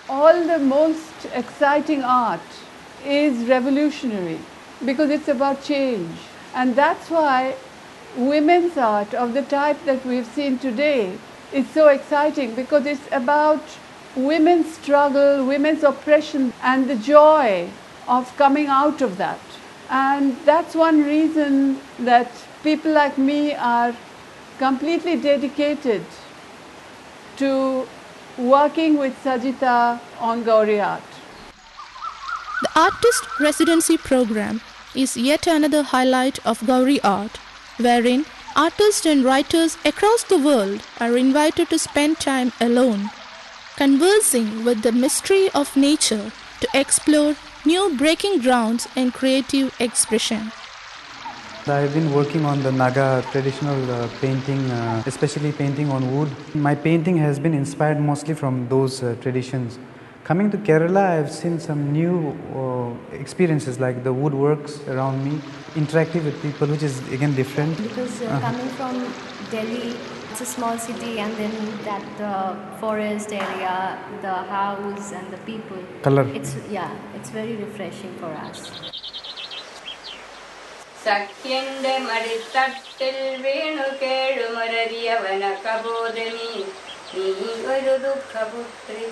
all the most exciting art is revolutionary because it's about change. And that's why women's art of the type that we've seen today is so exciting, because it's about women's struggle, women's oppression, and the joy of coming out of that. And that's one reason that people like me are completely dedicated to working with Sajitha on Gowry art. The Artist Residency Program is yet another highlight of Gowry art, wherein artists and writers across the world are invited to spend time alone, conversing with the mystery of nature to explore new breaking grounds in creative expression. I've been working on the Naga traditional painting, especially painting on wood. My painting has been inspired mostly from those traditions. Coming to Kerala, I've seen some new experiences like the woodworks around me, interacting with people, which is again different. Because coming from Delhi, it's a small city, and then that forest area, the house and the people. Color. It's very refreshing for us. സഖ്യന്റെ മടിത്തട്ടിൽ വീണു കേഴുമൊരരിയവന കബോധനി നീ ഒരു ദുഃഖപുത്രി.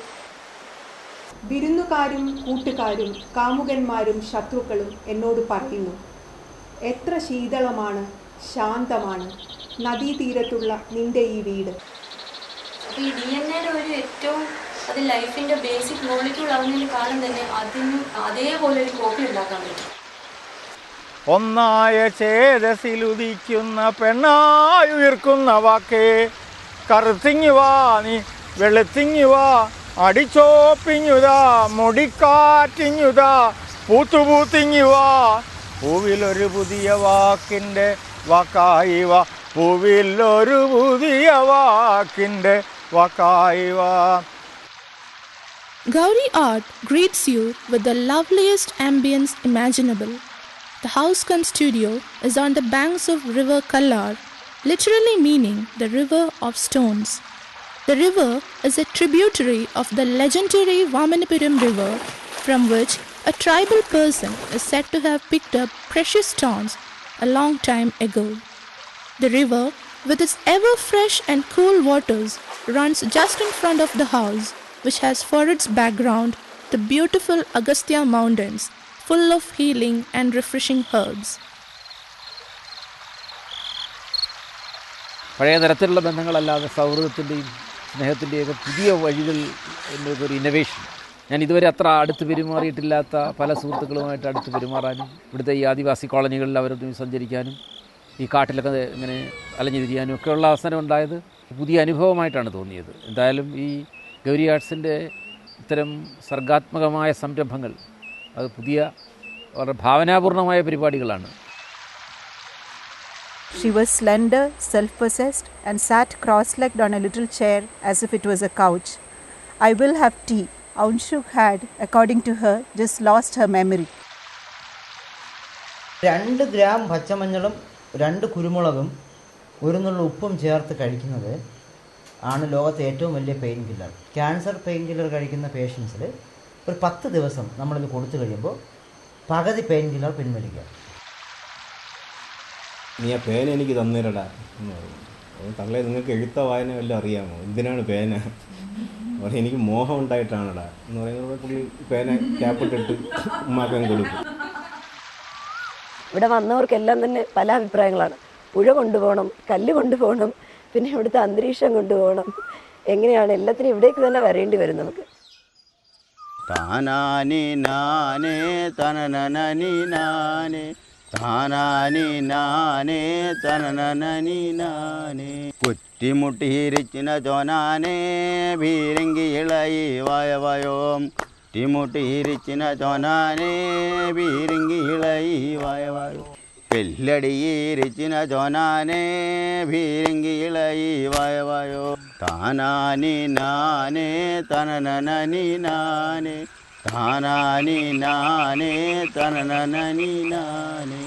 വിരുന്നുകാരും കൂട്ടുകാരും കാമുകന്മാരും ശത്രുക്കളും എന്നോട് പറയുന്നു, എത്ര ശീതളമാണ്, ശാന്തമാണ് നദീതീരത്തുള്ള നിന്റെ ഈ വീട്. ഈ DNA ഒരു ഏറ്റവും അത് ലൈഫിൻ്റെ ബേസിക് മോളിക്യൂൾ ആവുന്നതിന് കാരണം തന്നെ അതിനും അതേപോലെ ഒരു കോപ്പി ഉണ്ടാക്കാൻ പറ്റും. ഒന്നായ ചേതസിലുദിക്കുന്ന പെണ്ണായി ഉയർക്കുന്ന വാക്കേ, കറുത്തിങ്ങുവാ നീ വെളുത്തിങ്ങുവാ, അടിച്ചോപ്പിങ്ങുതാ മുടിക്കാറ്റിങ്ങുതാ, പൂത്തുപൂത്തിങ്ങുവാ, പൂവിലൊരു പുതിയ വാക്കിൻ്റെ വാക്കായി വാ, പൂവിലൊരു പുതിയ വാക്കിൻ്റെ വാക്കായി വാ. Gowry art greets you with the loveliest ambience imaginable. The Housecon studio is on the banks of river Kallar, literally meaning the river of stones. The river is a tributary of the legendary Vamanapuram river, from which a tribal person is said to have picked up precious stones a long time ago. The river, with its ever fresh and cool waters, runs just in front of the house, which has for its background the beautiful Agastya mountains, full of healing and refreshing herbs. പഴയ തരത്തിലുള്ള ബന്ധങ്ങളല്ലാതെ സൗഹൃദത്തിൻ്റെയും സ്നേഹത്തിൻ്റെയൊക്കെ പുതിയ വഴികൾ എന്നൊരു innovation. ഞാൻ ഇതുവരെ അത്ര അടുത്ത് പെരുമാറിയിട്ടില്ലാത്ത പല സുഹൃത്തുക്കളുമായിട്ട് അടുത്ത് പെരുമാറാനും ഇവിടുത്തെ ഈ ആദിവാസി കോളനികളിൽ അവരൊന്നും സഞ്ചരിക്കാനും ഈ കാട്ടിലൊക്കെ ഇങ്ങനെ അലഞ്ഞു തിരിയാനും ഒക്കെയുള്ള അവസരം ഉണ്ടായത് പുതിയ അനുഭവമായിട്ടാണ് തോന്നിയത്. എന്തായാലും ഈ ഗൗരി ആർട്സിൻ്റെ ഇത്തരം സർഗാത്മകമായ സംരംഭങ്ങൾ അത് പുതിയ വളരെ ഭാവനാപൂർണമായ പരിപാടികളാണ്. She was slender, self-possessed, and sat cross-legged on a little chair as if it was a couch. I will have tea. Aunshuk had, according to her, just lost her memory. 2 gram പച്ചമഞ്ഞളും 2 കുരുമുളകും 1 നുള്ള ഉപ്പും ചേർത്ത് കഴിക്കുന്നത് ആണ് ലോകത്തെ ഏറ്റവും വലിയ pain killer. Cancer pain killer കഴിക്കുന്ന പേഷ്യൻസിൽ ഒരു 10 ദിവസം നമ്മളിത് കൊടുത്തു കഴിയുമ്പോൾ പകുതി പെയിൻ കില്ലർ പിൻവലിക്കുക. നീ ആ പേന എനിക്ക് തന്നിരടാ എന്ന് പറയും. തള്ളേ നിങ്ങൾക്ക് എഴുത്ത വായന വല്ലതും അറിയാമോ, എന്തിനാണ് പേന? പറയും എനിക്ക് മോഹം ഉണ്ടായിട്ടാണടാ എന്ന് പറയുന്നത്. പുള്ളി പേന ക്യാപ്പിട്ടിട്ട് ഉമ്മാക്കാൻ കൊടുക്കും. ഇവിടെ വന്നവർക്കെല്ലാം തന്നെ പല അഭിപ്രായങ്ങളാണ്. പുഴ കൊണ്ടുപോകണം, കല്ല് കൊണ്ടുപോകണം, പിന്നെ ഇവിടുത്തെ അന്തരീക്ഷം കൊണ്ടുപോകണം. എങ്ങനെയാണ് എല്ലാത്തിനും ഇവിടേക്ക് തന്നെ വരേണ്ടി വരും നമുക്ക്. താനാനി നാനേ തനനനി നാനേ താനാനി നാനേ തനനനി നാനേ കുറ്റിമുട്ടിയിരിച്ചിന ചോനാനേ ഭീരങ്കി ഇളയി വായവയോം കുറ്റിമുട്ടിയിരിച്ചിന ചോനാനേ ഭീരങ്കി ഇളയി വായവയോ പെല്ലടിയിരിച്ചിന ചോനാനേ ഭീരങ്കി ഇളയി വായവയോ താനാനി നാനേ തനനനി നാനേ താനാനി നാനേ തനനനി നാനേ.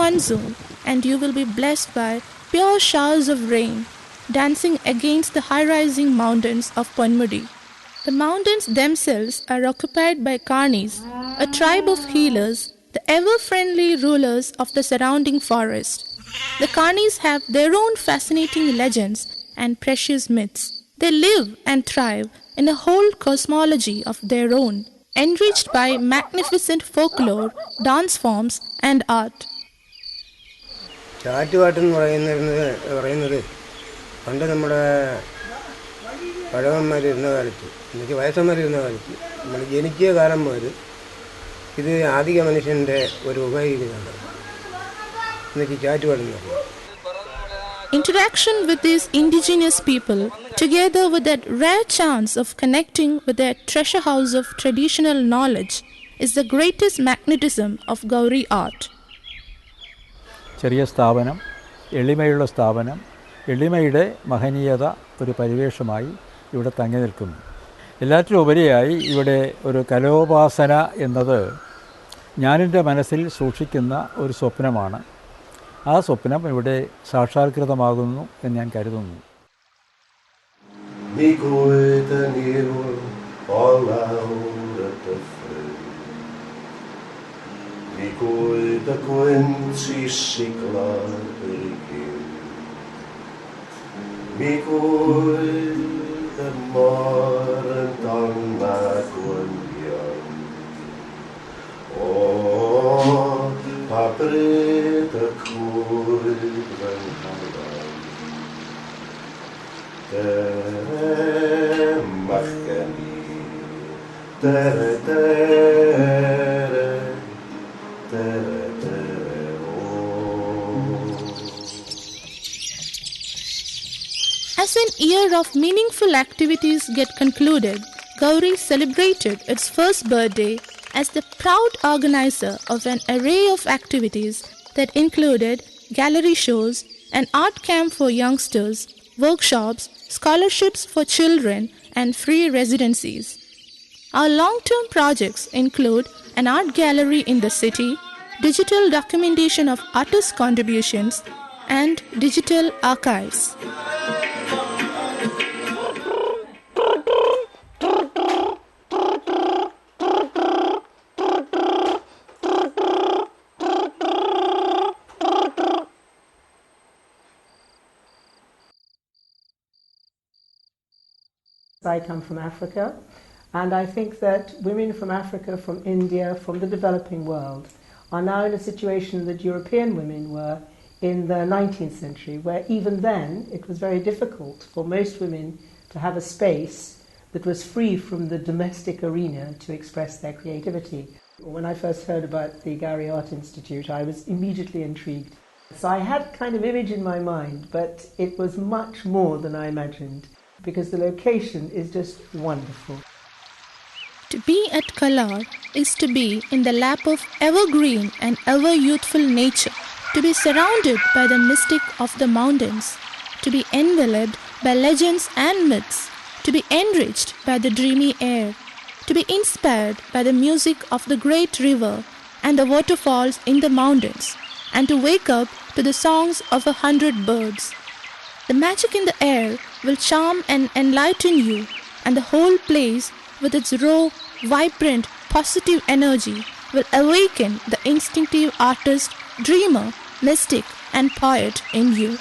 monsoon and you will be blessed by pure showers of rain, dancing against the high-rising mountains of Ponmudi. The mountains themselves are occupied by Karnis, a tribe of healers, the ever-friendly rulers of the surrounding forest. The Karnis have their own fascinating legends and precious myths. They live and thrive in a whole cosmology of their own, enriched by magnificent folklore, dance forms and art. ചാറ്റുപാട്ടെന്ന് പറയുന്നത് പണ്ട് നമ്മുടെ പഴവന്മാരിരുന്ന കാലത്ത്, എന്നുവെച്ചാൽ വയസ്സന്മാരിരുന്ന കാലത്ത്, നമ്മൾ ജനിച്ച കാലം മുതൽ ഇത് ആദിക മനുഷ്യൻ്റെ ഒരു ഉപയോഗിക്കുന്നതാണ്. എന്നുവെച്ചാൽ ചാറ്റുപാടെന്ന് പറയും. Interaction with these indigenous people, together with that rare chance of connecting with their treasure house of traditional knowledge, is the greatest magnetism of Gowry art. ചെറിയ സ്ഥാപനം, എളിമയുള്ള സ്ഥാപനം, എളിമയുടെ മഹനീയത ഒരു പരിവേഷമായി ഇവിടെ തങ്ങി നിൽക്കുന്നു. എല്ലാറ്റിലും ഉപരിയായി ഇവിടെ ഒരു കലോപാസന എന്നത് ഞാനെൻ്റെ മനസ്സിൽ സൂക്ഷിക്കുന്ന ഒരു സ്വപ്നമാണ്. ആ സ്വപ്നം ഇവിടെ സാക്ഷാത്കൃതമാകുന്നു എന്ന് ഞാൻ കരുതുന്നു. As an year of meaningful activities get concluded, Gowry celebrated its first birthday as the proud organizer of an array of activities that included gallery shows, an art camp for youngsters, workshops, scholarships for children, and free residencies. Our long-term projects include an art gallery in the city, digital documentation of artist contributions, and digital archives. I come from Africa, and I think that women from Africa, from India, from the developing world are now in a situation that European women were in the 19th century, where even then it was very difficult for most women to have a space that was free from the domestic arena to express their creativity. When I first heard about the Gowry Art Institute, I was immediately intrigued. So I had kind of image in my mind, but it was much more than I imagined, because the location is just wonderful. To be at Kalar is to be in the lap of evergreen and ever-youthful nature, to be surrounded by the mystic of the mountains, to be enveloped by legends and myths, to be enriched by the dreamy air, to be inspired by the music of the great river and the waterfalls in the mountains, and to wake up to the songs of 100 birds. The magic in the air will charm and enlighten you, and the whole place, with its raw, vibrant, positive energy, will awaken the instinctive artist, dreamer, mystic, and poet in you.